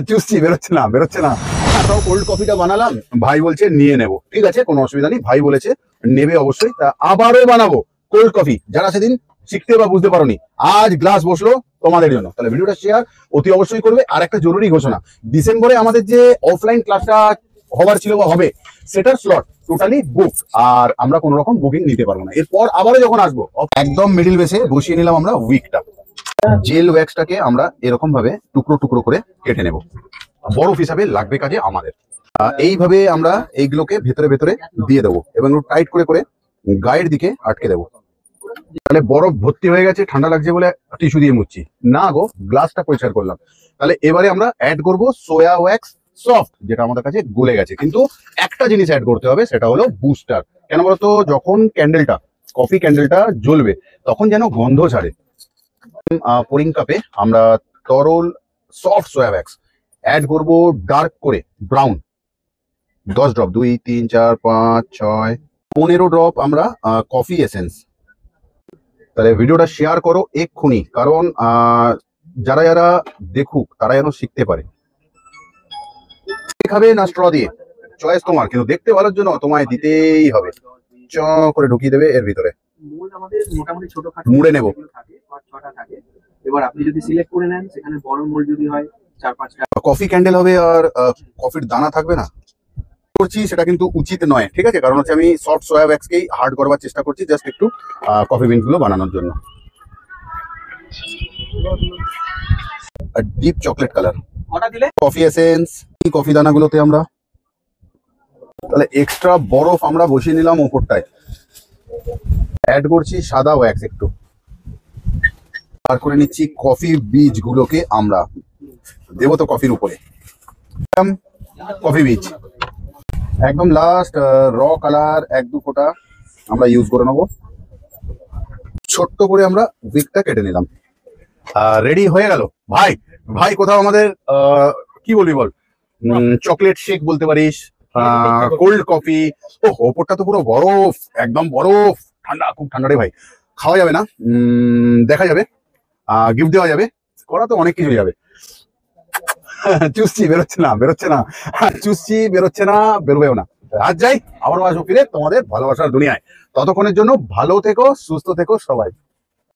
চুষছি, বেরোচ্ছে না বেরোচ্ছে না। তাও কোল্ড কফিটা বানালাম, ভাই বলছে নিয়ে নেব, ঠিক আছে কোনো অসুবিধা নেই, ভাই বলেছে নেবে অবশ্যই। তা আবারও বানাবো কোল্ড কফি, যারা সেদিন শিখতে বা বুঝতে পারোনি, আজ গ্লাস বসলো তোমাদের জন্য। তাহলে ভিডিওটা শেয়ার অতি অবশ্যই করবে। আর একটা জরুরি ঘোষণা, ডিসেম্বরে আমাদের যে অফলাইন ক্লাসটা হবার ছিল বা হবে, সেটার স্লট টোটালি বুক, আর আমরা কোনো রকম বুকিং নিতে পারবো না। এরপর আবারও যখন আসবো, একদম মিডিল বেসে বসিয়ে নিলাম আমরা উইকটা। জেল ওয়্যাক্সটাকে আমরা এরকম ভাবে টুকরো টুকরো করে কেটে নেব, বরফ হিসাবে লাগবে কাজে আমাদের। এইভাবে আমরা এইগুলোকে ভেতরে ভেতরে দিয়ে দেবো এবং টাইট করে করে গায়ের দিকে আটকে দেবো। তাহলে বরফ ভর্তি হয়ে গেছে, ঠান্ডা লাগছে বলে টিস্যু দিয়ে মুছছি না গো, গ্লাসটা পরিষ্কার করলাম। তাহলে এবারে আমরা অ্যাড করব সোয়া ওয়্যাক্স সফট, যেটা আমাদের কাছে গলে গেছে। কিন্তু একটা জিনিস অ্যাড করতে হবে, সেটা হলো বুস্টার। কেন বলতো, যখন ক্যান্ডেলটা, কফি ক্যান্ডেলটা জ্বলবে, তখন যেন গন্ধ ছাড়ে। পোরিং কাপে আমরা তরল সফট সোয়া ওয়্যাক্স অ্যাড করব, ডার্ক করে ব্রাউন 10 ড্রপ, 2 3 4 5 6 15 ড্রপ আমরা কফি এসেন্স। তাহলে ভিডিওটা শেয়ার করো এক্ষুনি, কারণ যারা যারা দেখুক তারা যেন শিখতে পারে। খাবে না স্ট্র দিয়ে, চয়েস তোমার, কিন্তু দেখতে ভালোর জন্য তোমায় দিতেই হবে। চ করে ঢুকিয়ে দেবে এর ভিতরে, মোটামুটি ছোটখাটো মুড়ে নেব। থাকে 5-6টা থাকে। এবার আপনি যদি সিলেক্ট করে নেন, সেখানে বড় মোল্ড যদি হয় 4-5টা। কফি ক্যান্ডেল হবে আর কফির দানা থাকবে না করছি, সেটা কিন্তু উচিত নয়, ঠিক আছে? কারণ হচ্ছে আমি সফট সোয়া ওয়্যাক্সকেই হার্ড করবার চেষ্টা করছি, জাস্ট একটু কফি বিনস গুলো বানানোর জন্য। ডিপ চকলেট কালার ওটা দিলে কফি এসেন্স, এই কফি দানাগুলোতে আমরা তাহলে এক্সট্রা বরফ আমরা বসিয়ে নিলাম উপরটায়। অ্যাড করছি সাদা ওয়্যাক্স একটু, আর করে নিচ্ছি কফি বীজগুলোকে আমরা দেবো তো কফির উপরে। কফি বীজ একদম লাস্ট র কালার 1-2 ফোঁটা আমরা ইউজ করে নেবো। ছোট্ট করে আমরা উইকটা কেটে নিলাম, রেডি হয়ে গেল। ভাই ভাই কোথাও আমাদের কি বলবি বল, চকলেট শেক বলতে পারিস, কোল্ড কফি। ও ওপরটা তো পুরো বরফ, একদম বরফ, ঠান্ডা, খুব ঠান্ডা রে ভাই। খাওয়া যাবে না, দেখা যাবে, গিফট দেওয়া যাবে, করা তো অনেক কিছু যাবে। চুষছি, বেরোচ্ছে না বেরোচ্ছে না, চুষছি, বেরোচ্ছে না, বেরোবেও না। আজ যাই, আবারও আসবো ফিরে তোমাদের ভালোবাসার দুনিয়ায়। ততক্ষণের জন্য ভালো থেকো, সুস্থ থেকো সবাই।